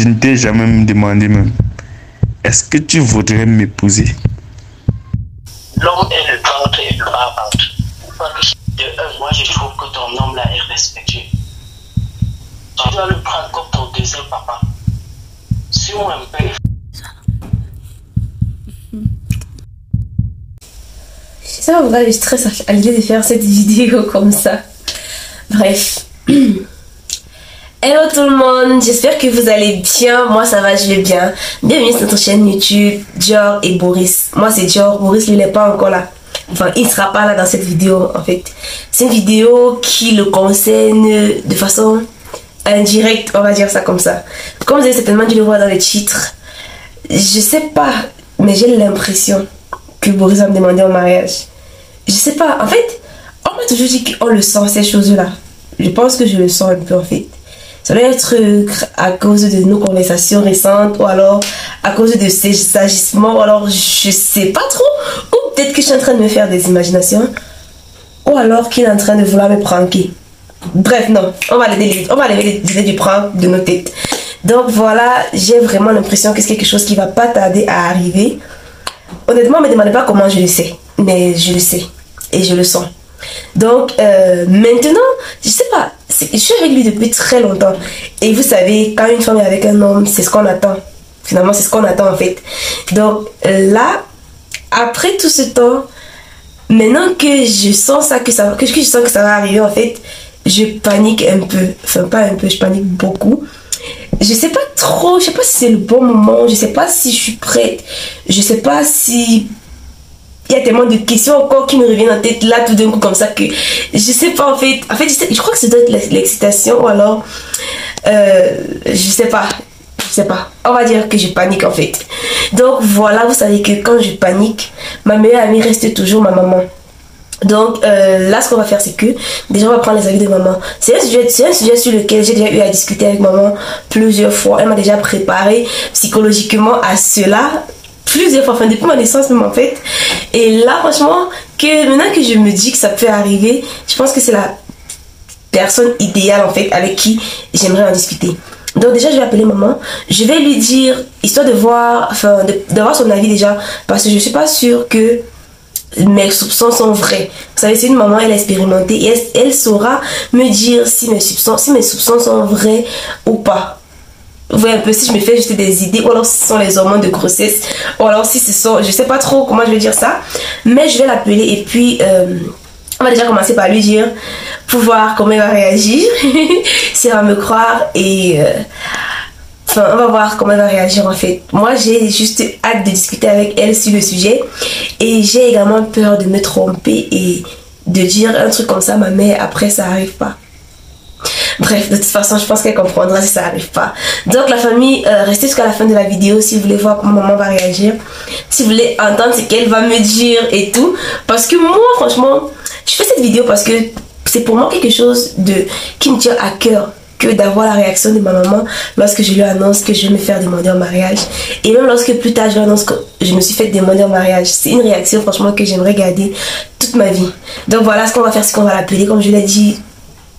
Je ne t'ai jamais demandé même. Est-ce que tu voudrais m'épouser? L'homme est le ventre et le bas-ventre. Moi, je trouve que ton homme là est respectueux. Tu dois le prendre comme ton deuxième papa. Sur un peu. Je sais pas pourquoi je stresse à l'idée de faire cette vidéo comme ça. Bref. Hello tout le monde, j'espère que vous allez bien. Moi ça va, je vais bien. Bienvenue sur notre chaîne YouTube Dior et Boris. Moi c'est Dior, Boris lui il n'est pas encore là. Enfin il ne sera pas là dans cette vidéo en fait. C'est une vidéo qui le concerne de façon indirecte, on va dire ça comme ça. Comme vous avez certainement dû le voir dans le titre, je sais pas, mais j'ai l'impression que Boris va me demander en mariage. Je sais pas, en fait, on m'a toujours dit qu'on le sent ces choses-là. Je pense que je le sens un peu en fait. Ça doit être à cause de nos conversations récentes ou alors à cause de ses agissements ou alors je sais pas trop. Ou peut-être que je suis en train de me faire des imaginations ou alors qu'il est en train de vouloir me pranker. Bref, non, on va lever les idées du prank de nos têtes. Donc voilà, j'ai vraiment l'impression que c'est quelque chose qui va pas tarder à arriver. Honnêtement, ne me demandez pas comment je le sais, mais je le sais et je le sens. Donc maintenant, je sais pas, je suis avec lui depuis très longtemps et vous savez, quand une femme est avec un homme, c'est ce qu'on attend. Finalement, c'est ce qu'on attend en fait. Donc là, après tout ce temps, maintenant que je sens ça, que je sens que ça va arriver en fait, je panique un peu. Enfin, pas un peu, je panique beaucoup. Je sais pas trop, je sais pas si c'est le bon moment, je sais pas si je suis prête, je sais pas si il y a tellement de questions encore qui me reviennent en tête là tout d'un coup comme ça que je sais pas en fait je crois que ça doit être l'excitation ou alors je sais pas, on va dire que je panique en fait. Donc voilà, vous savez que quand je panique, ma meilleure amie reste toujours ma maman. Donc là ce qu'on va faire c'est que déjà on va prendre les avis de maman. C'est un sujet sur lequel j'ai déjà eu à discuter avec maman plusieurs fois. Elle m'a déjà préparé psychologiquement à cela plusieurs fois, enfin depuis ma naissance même en fait. Et là franchement, que maintenant que je me dis que ça peut arriver, je pense que c'est la personne idéale en fait avec qui j'aimerais en discuter. Donc déjà je vais appeler maman, je vais lui dire, histoire de voir, enfin d'avoir son avis déjà, parce que je suis pas sûre que mes soupçons sont vrais. Vous savez, c'est une maman, elle a expérimenté et elle saura me dire si mes soupçons sont vrais ou pas. Vous voyez un peu, si je me fais juste des idées ou alors si ce sont les hormones de grossesse ou alors si ce sont, je sais pas trop comment je vais dire ça, mais je vais l'appeler et puis on va déjà commencer par lui dire pour voir comment il va réagir si elle va me croire et enfin on va voir comment elle va réagir en fait. Moi j'ai juste hâte de discuter avec elle sur le sujet et j'ai également peur de me tromper et de dire un truc comme ça à ma mère, après ça arrive pas. Bref, de toute façon, je pense qu'elle comprendra si ça n'arrive pas. Donc la famille, restez jusqu'à la fin de la vidéo si vous voulez voir comment maman va réagir. Si vous voulez entendre ce qu'elle va me dire et tout. Parce que moi, franchement, je fais cette vidéo parce que c'est pour moi quelque chose qui me tient à cœur. Que d'avoir la réaction de ma maman lorsque je lui annonce que je vais me faire demander en mariage. Et même lorsque plus tard je lui annonce que je me suis fait demander en mariage. C'est une réaction franchement que j'aimerais garder toute ma vie. Donc voilà ce qu'on va faire, c'est qu'on va l'appeler comme je l'ai dit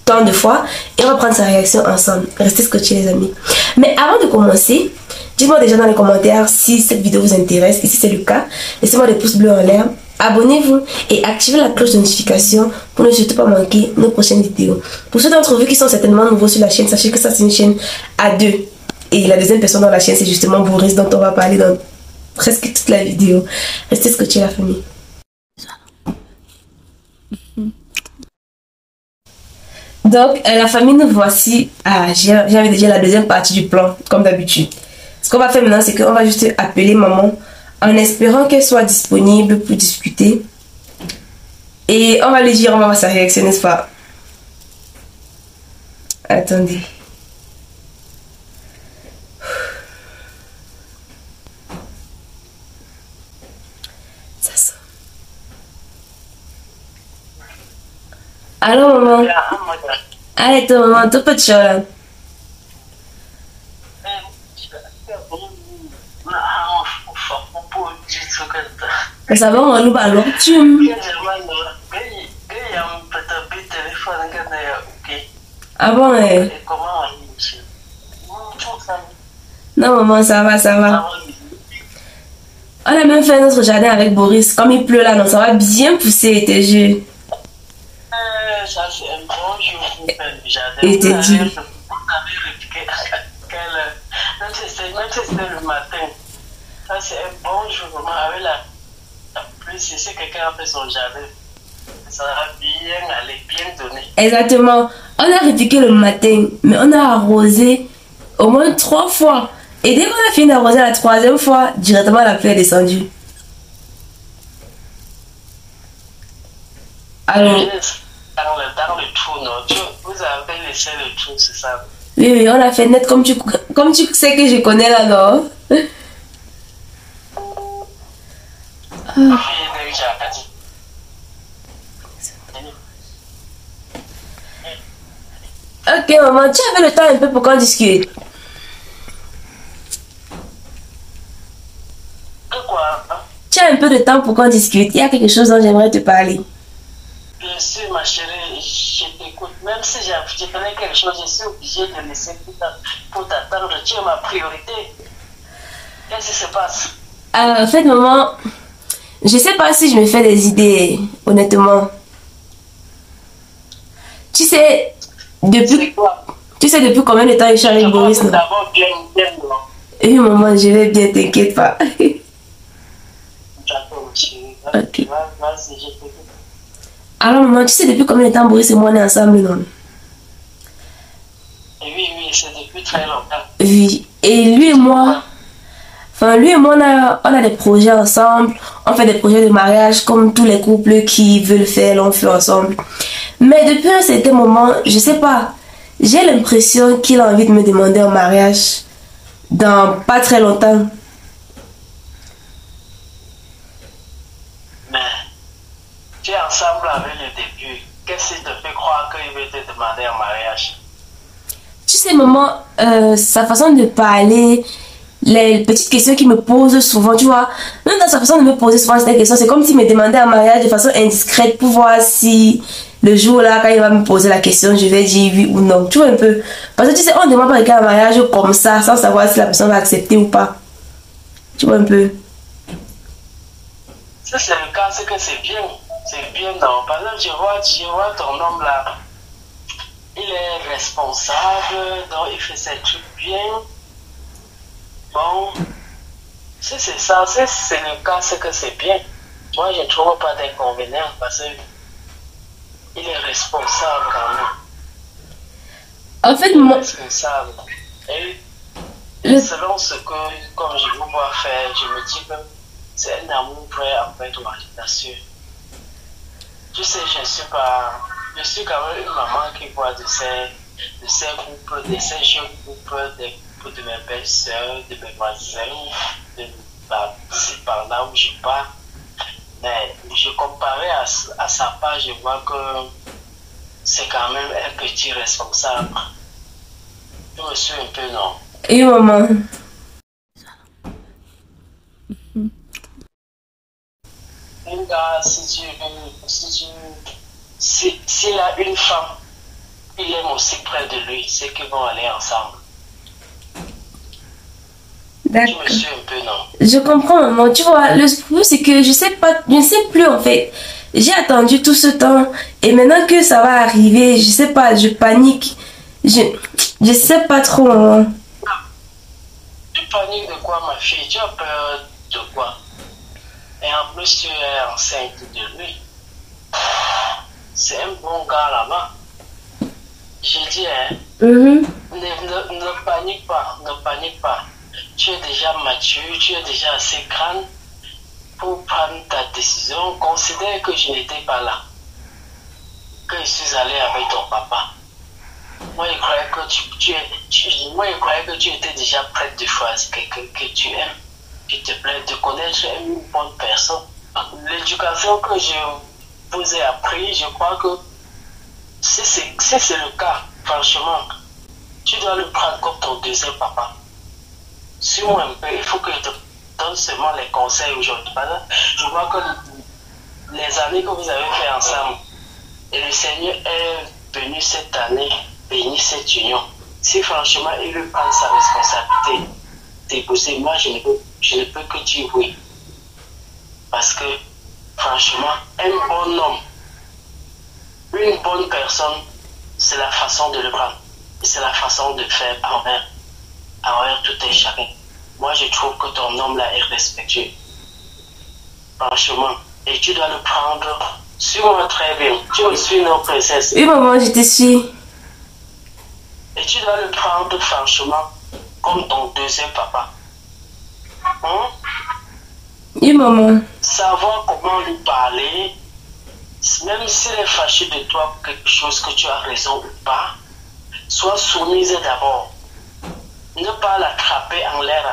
tant de fois et on va prendre sa réaction ensemble. Restez scotchés les amis. Mais avant de commencer, dites-moi déjà dans les commentaires si cette vidéo vous intéresse et si c'est le cas, laissez-moi des pouces bleus en l'air, abonnez-vous et activez la cloche de notification pour ne surtout pas manquer nos prochaines vidéos. Pour ceux d'entre vous qui sont certainement nouveaux sur la chaîne, sachez que ça c'est une chaîne à deux et la deuxième personne dans la chaîne c'est justement Boris dont on va parler dans presque toute la vidéo. Restez scotchés la famille. Donc la famille, nous voici. J'avais déjà la deuxième partie du plan comme d'habitude. Ce qu'on va faire maintenant c'est qu'on va juste appeler maman en espérant qu'elle soit disponible pour discuter et on va lui dire, on va voir sa réaction, n'est-ce pas? Attendez. Ça sonne. Allô maman. Allez toi maman, tout petit là. Ça va on va alors tu. Ah bon Comment? Non, maman, ça va, ça va. On a même fait notre jardin avec Boris. Comme il pleut là, non, ça va bien pousser, tes jus. Ça, c'est un bon jour pour faire du jardin. Et tes jus. Vous avez répliqué à quelle heure? Même si c'était le matin. Ça, c'est un bon jour, vraiment, avec la pluie. Si quelqu'un a fait son jardin, ça va bien aller, bien donner. Exactement. On a répliqué le matin, mais on a arrosé au moins 3 fois. Et dès qu'on a fini d'arroser la 3e fois, directement la pluie est descendue. Alors, Dans le trou, non? Vous avez laissé le trou, c'est ça? oui, oui, on a fait net comme tu sais que je connais là, non? Ok, maman, tu avais le temps un peu pour qu'on discute. Quoi? Tu as un peu de temps pour qu'on discute. Il y a quelque chose dont j'aimerais te parler. Bien sûr, ma chérie, je t'écoute. Même si je connais quelque chose, je suis obligée de laisser pour t'attendre. Tu es ma priorité. Qu'est-ce qui se passe? En fait, maman, je sais pas si je me fais des idées, honnêtement. Tu sais, depuis combien de temps je suis avec Boris, non? D'abord, bien, non? Oui, maman, je vais bien, t'inquiète pas. D'accord, chérie. Ok. Vas-y, je t'écoute. Alors, maman, tu sais depuis combien de temps Boris et moi on est ensemble, non? Oui, c'est depuis très longtemps. Oui. Et lui et moi, on a des projets ensemble. On fait des projets de mariage comme tous les couples qui veulent faire, l'on fait ensemble. Mais depuis un certain moment, je sais pas, j'ai l'impression qu'il a envie de me demander en mariage dans pas très longtemps. Mais tu es ensemble avec le début. Qu'est-ce qui te fait croire qu'il veut te demander en mariage? Tu sais, maman, sa façon de parler, les petites questions qu'il me pose souvent, tu vois, même dans sa façon de me poser souvent ces questions, c'est comme s'il me demandait en mariage de façon indiscrète pour voir si le jour là, quand il va me poser la question, je vais dire oui ou non. Tu vois un peu. Parce que tu sais, on ne demande pas quelqu'un en mariage comme ça, sans savoir si la personne va accepter ou pas. Tu vois un peu. Si c'est le cas, c'est que c'est bien. C'est bien, non? Par exemple, je vois ton homme là. Il est responsable, donc il fait ses trucs bien. Bon, si c'est ça, si c'est le cas, c'est que c'est bien. Moi, je ne trouve pas d'inconvénient parce qu'il est responsable quand même. En fait, Il est moi, responsable. Et selon ce que, comme je vous vois faire, je me dis que c'est un amour vrai après toi, je t'assure. Tu sais, je suis quand même une maman qui voit de ces groupes, de ces jeunes groupes, des groupes de mes belles-sœurs, de mes voisins, de par-ci, par-là où je pars. Mais je comparais à sa part, je vois que c'est quand même un petit responsable. Je me suis un peu non. et maman. Un gars, s'il a une femme, il aime aussi près de lui, c'est qu'ils vont aller ensemble. D'accord. Je me suis un peu non. Je comprends, maman. Tu vois, le problème, c'est que je ne sais plus en fait. J'ai attendu tout ce temps et maintenant que ça va arriver, je sais pas, je panique. Je sais pas trop, maman. Tu paniques de quoi, ma fille? Tu as peur de quoi? Et en plus, tu es enceinte de lui. C'est un bon gars là-bas. J'ai dit, hein, ne panique pas, ne panique pas. Tu es déjà mature, tu es déjà assez grande pour prendre ta décision. Considère que je n'étais pas là, que je suis allé avec ton papa. Moi, je croyais que tu étais déjà prête de choisir quelqu'un que tu aimes, qui te plaît, de connaître une bonne personne. L'éducation que je vous ai appris, je crois que si c'est le cas, franchement, tu dois le prendre comme ton deuxième papa. Suis-moi un peu, il faut que je te donne seulement les conseils aujourd'hui. Je vois que les années que vous avez fait ensemble, et le Seigneur est venu cette année bénir cette union. Si franchement il lui prend sa responsabilité, t'épouser, moi je ne peux que dire oui. Parce que, franchement, un bon homme, une bonne personne, c'est la façon de le prendre. C'est la façon de faire envers tout et chacun. Moi, je trouve que ton homme là est respectueux. Franchement. Et tu dois le prendre. Suis-moi très bien. Tu me suis, non, princesse? Oui, maman, je te suis. Et tu dois le prendre, franchement, comme ton deuxième papa. Hein? Oui, maman. Savoir comment lui parler, même s'il est fâché de toi, quelque chose que tu as raison ou pas, sois soumise d'abord. Ne pas l'attraper en l'air.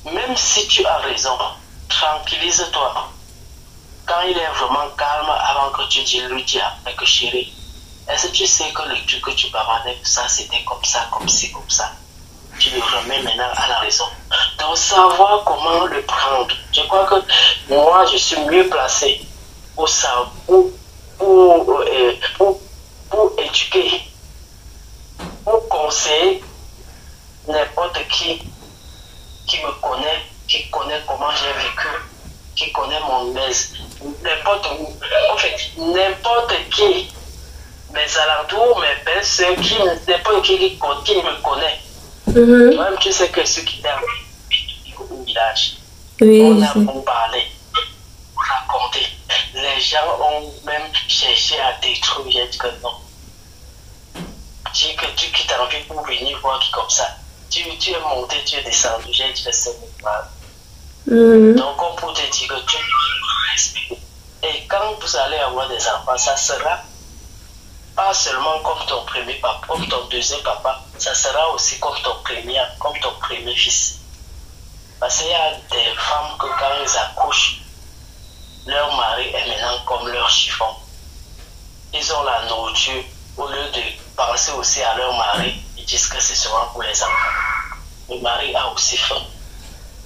Même si tu as raison, tranquillise-toi. Quand il est vraiment calme, avant que tu lui dis après que chérie, est-ce que tu sais que le truc que tu bavardais, ça c'était comme ça, comme ci, comme ça. Tu le remets maintenant à la raison. Donc savoir comment le prendre. Je crois que moi je suis mieux placé pour éduquer, pour conseiller n'importe qui me connaît, qui connaît comment j'ai vécu, qui connaît mon messe, n'importe qui, mes alentours, mes belles-sœurs, n'importe qui me connaît. Toi-même, tu sais que ceux qui t'aiment au village, on a beau parler, raconter. Les gens ont même cherché à détruire, j'ai dit que non. Dis que tu quittes en vie pour venir voir qui comme ça. Tu es monté, tu es descendu, j'ai dit que c'est normal. Donc, on peut te dire que tu dois respecter. Et quand vous allez avoir des enfants, ça sera pas seulement comme ton premier papa, comme ton deuxième papa, ça sera aussi comme ton premier fils. Parce qu'il y a des femmes que quand ils accouchent, leur mari est maintenant comme leur chiffon. Ils ont la nourriture, au lieu de penser aussi à leur mari, ils disent que c'est seulement pour les enfants. Le mari a aussi faim.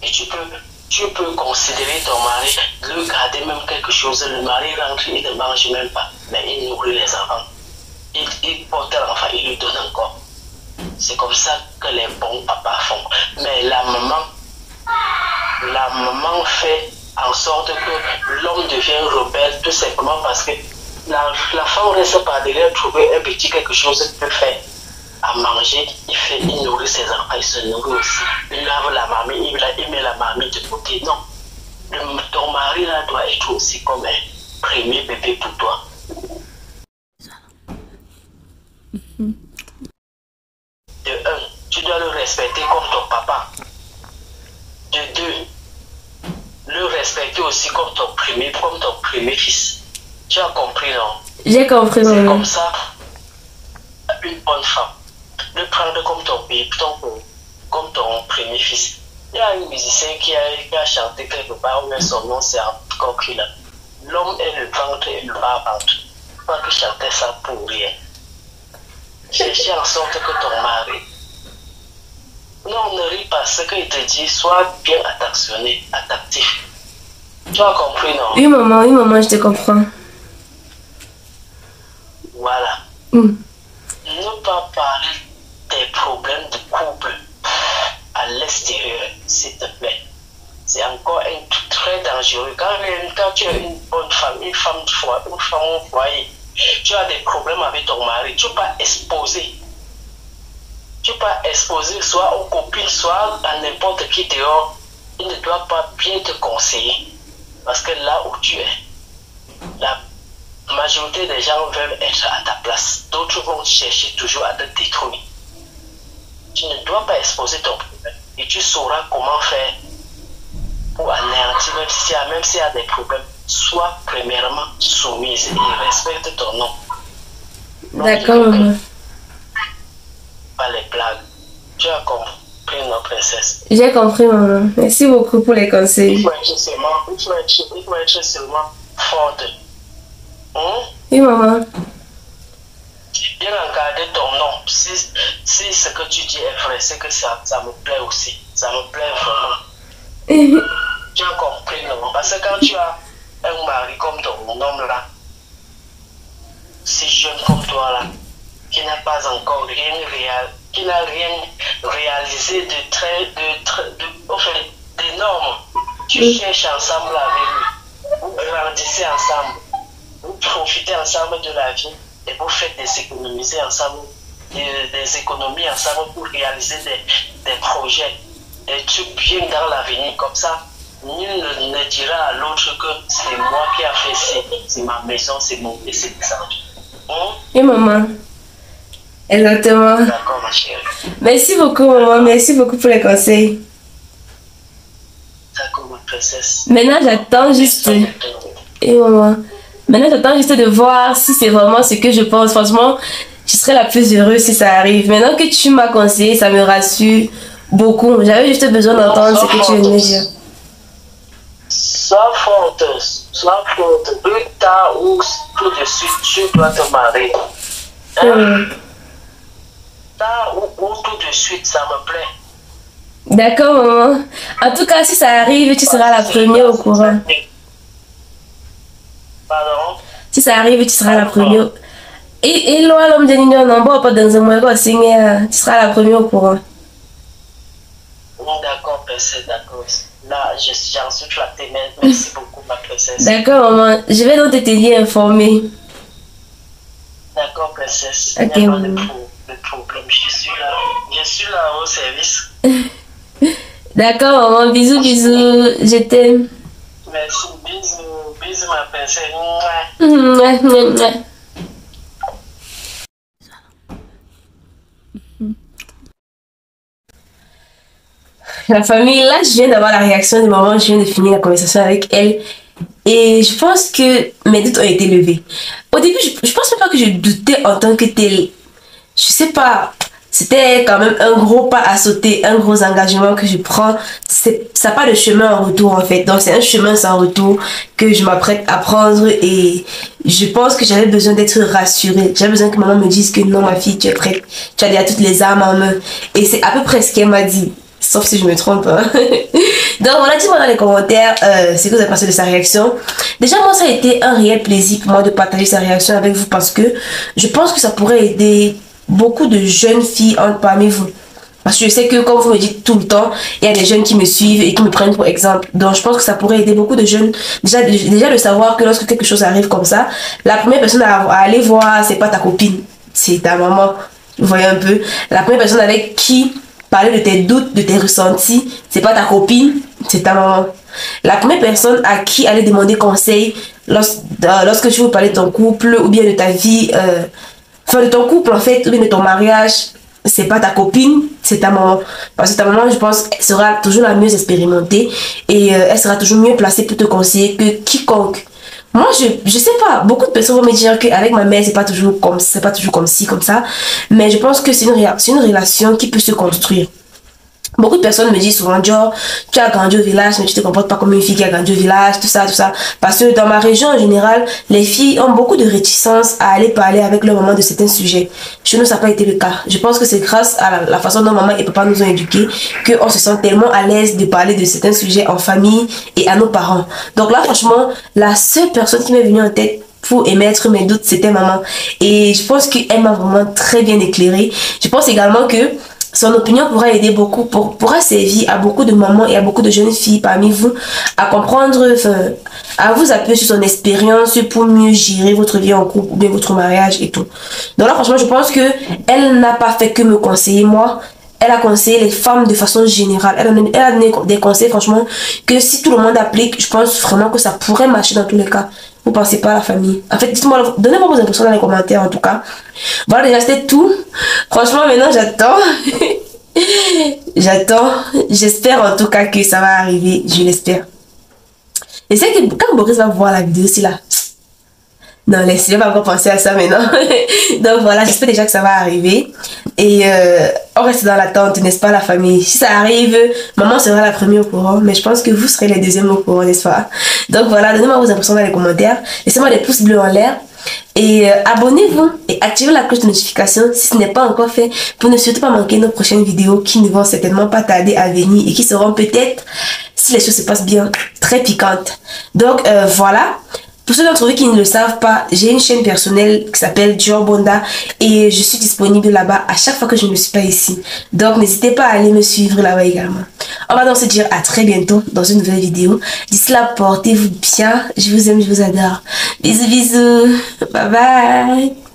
Et tu peux considérer ton mari, lui garder même quelque chose. Le mari rentre, il ne mange même pas, mais il nourrit les enfants. Il porte l'enfant, il lui donne encore. C'est comme ça que les bons papas font. Mais la maman fait en sorte que l'homme devient rebelle tout simplement parce que la femme reste par derrière trouver un petit quelque chose qu'il peut faire à manger. Il nourrit ses enfants, il se nourrit aussi. Il lave la marmite, il met la marmite de côté. Non. Ton mari là doit être aussi comme un premier bébé pour toi. De un, tu dois le respecter comme ton papa. De deux, le respecter aussi comme ton premier fils. Tu as compris, non? J'ai compris, c'est maman. comme ça, une bonne femme. Le prendre comme ton bébé, comme ton premier fils. Il y a un musicien qui a chanté quelque part, où son nom c'est encore qu'il a. L'homme est le ventre et le bas-ventre. Je crois qu'il chantait ça pour rien. Chercher en sorte que ton mari. Non, ne ris pas ce qu'il te dit, sois bien attentionné, attentif. Tu as compris, non? Oui, maman, je te comprends. Voilà. Ne pas parler des problèmes de couple à l'extérieur, s'il te plaît. C'est encore un truc très dangereux. Quand tu es une bonne femme, une femme au foyer, tu as des problèmes avec ton mari, tu ne peux pas exposer. Tu ne peux pas exposer soit aux copines, soit à n'importe qui dehors. Il ne doit pas bien te conseiller. Parce que là où tu es, la majorité des gens veulent être à ta place. D'autres vont chercher toujours à te détruire. Tu ne dois pas exposer ton problème. Et tu sauras comment faire pour anéantir, même s'il y a des problèmes. Sois premièrement soumise et respecte ton nom. D'accord, maman. Pas les blagues. Tu as compris, notre princesse. J'ai compris, maman. Merci beaucoup pour les conseils. Il faut être seulement forte. Oui, maman. Bien encadrer ton nom. Si ce que tu dis est vrai, c'est que ça me plaît aussi. Ça me plaît vraiment. Tu as compris, non? Parce que quand tu as un mari comme ton homme là, si jeune comme toi là, qui n'a pas encore rien qui n'a rien réalisé d'énorme. Tu cherches ensemble avec lui. Vous grandissez ensemble. Vous profitez ensemble de la vie et vous faites des économies ensemble, des économies ensemble pour réaliser des projets, des trucs bien dans l'avenir. Comme ça, nul ne dira à l'autre que c'est moi qui a fait ça, c'est ma maison, c'est mon PC, c'est ça. Et maman. Exactement. D'accord, ma chérie. Merci beaucoup, maman. Merci beaucoup pour les conseils. D'accord, ma princesse. Maintenant, j'attends juste. Et maman. Maintenant, j'attends juste de voir si c'est vraiment ce que je pense. Franchement, je serais la plus heureuse si ça arrive. Maintenant que tu m'as conseillé, ça me rassure beaucoup. J'avais juste besoin d'entendre ce que tu venais de dire. Sans faute. Plus tard ou tout de suite, tu dois te marier. Tard ou tout de suite, ça me plaît. D'accord, maman. En tout cas, si ça arrive, tu seras la première au courant. Pardon? Si ça arrive, tu seras la première. Et là, l'homme de l'union, non, bon, pas dans un mois, tu seras la première au courant. D'accord, princesse, d'accord. Là, j'en suis flattée. Merci beaucoup, ma princesse. D'accord, maman. Je vais donc te tenir informée. D'accord, princesse. Ok, il n'y a pas de maman. problème. Je suis là au service. D'accord, maman. Bisous, bisous. Je t'aime. Merci. Bisous, ma princesse. Mouah, mouah, mouah. La famille, là, je viens d'avoir la réaction de maman, je viens de finir la conversation avec elle. Et je pense que mes doutes ont été levés. Au début, je pense même pas que je doutais en tant que tel. Je sais pas, c'était quand même un gros pas à sauter, un gros engagement que je prends. Ça n'a pas de chemin en retour en fait. Donc c'est un chemin sans retour que je m'apprête à prendre et je pense que j'avais besoin d'être rassurée. J'avais besoin que maman me dise que non ma fille, tu es prête, tu as déjà toutes les armes en main. Et c'est à peu près ce qu'elle m'a dit. Sauf si je me trompe. Hein. Donc voilà, dites-moi dans les commentaires ce que vous avez pensé de sa réaction. Déjà, moi, ça a été un réel plaisir pour moi de partager sa réaction avec vous parce que je pense que ça pourrait aider beaucoup de jeunes filles parmi vous. Parce que je sais que comme vous me dites tout le temps, il y a des jeunes qui me suivent et qui me prennent pour exemple. Donc je pense que ça pourrait aider beaucoup de jeunes. Déjà de savoir que lorsque quelque chose arrive comme ça, la première personne à aller voir, c'est pas ta copine, c'est ta maman. Vous voyez un peu. La première personne avec qui parler de tes doutes, de tes ressentis, c'est pas ta copine, c'est ta maman. La première personne à qui aller demander conseil lorsque tu veux parler de ton couple ou bien de ta vie, enfin de ton couple en fait, ou bien de ton mariage, c'est pas ta copine, c'est ta maman. Parce que ta maman, je pense, sera toujours la mieux expérimentée et elle sera toujours mieux placée pour te conseiller que quiconque. Moi, je sais pas, beaucoup de personnes vont me dire qu'avec ma mère, c'est pas toujours comme ci, comme ça. Mais je pense que c'est une relation qui peut se construire. Beaucoup de personnes me disent souvent, genre, tu as grandi au village, mais tu te comportes pas comme une fille qui a grandi au village, tout ça, tout ça. Parce que dans ma région, en général, les filles ont beaucoup de réticence à aller parler avec leur maman de certains sujets. Chez nous, ça n'a pas été le cas. Je pense que c'est grâce à la façon dont maman et papa nous ont éduqués qu'on se sent tellement à l'aise de parler de certains sujets en famille et à nos parents. Donc là, franchement, la seule personne qui m'est venue en tête pour émettre mes doutes, c'était maman. Et je pense qu'elle m'a vraiment très bien éclairée. Je pense également que son opinion pourra aider beaucoup, pourra servir à beaucoup de mamans et à beaucoup de jeunes filles parmi vous à comprendre, à vous appuyer sur son expérience pour mieux gérer votre vie en couple ou bien votre mariage et tout. Donc là, franchement, je pense que elle n'a pas fait que me conseiller moi. Elle a conseillé les femmes de façon générale. Elle a donné des conseils, franchement, que si tout le monde applique, je pense vraiment que ça pourrait marcher dans tous les cas. Vous pensez pas à la famille. En fait, dites-moi, donnez-moi vos impressions dans les commentaires en tout cas. Voilà, déjà c'était tout. Franchement, maintenant j'attends. J'attends. J'espère en tout cas que ça va arriver. Je l'espère. Et c'est que quand Boris va voir la vidéo aussi là. Non, laissez pas encore penser à ça maintenant. Donc voilà, j'espère déjà que ça va arriver. Et on reste dans l'attente, n'est-ce pas la famille? Si ça arrive, maman sera la première au courant. Mais je pense que vous serez les deuxièmes au courant, n'est-ce pas? Donc voilà, donnez-moi vos impressions dans les commentaires. Laissez-moi des pouces bleus en l'air. Et abonnez-vous et activez la cloche de notification si ce n'est pas encore fait pour ne surtout pas manquer nos prochaines vidéos qui ne vont certainement pas tarder à venir et qui seront peut-être, si les choses se passent bien, très piquantes. Donc voilà. Pour ceux d'entre vous qui ne le savent pas, j'ai une chaîne personnelle qui s'appelle Diobonda et je suis disponible là-bas à chaque fois que je ne suis pas ici. Donc n'hésitez pas à aller me suivre là-bas également. On va donc se dire à très bientôt dans une nouvelle vidéo. D'ici là, portez-vous bien. Je vous aime, je vous adore. Bisous, bisous. Bye bye.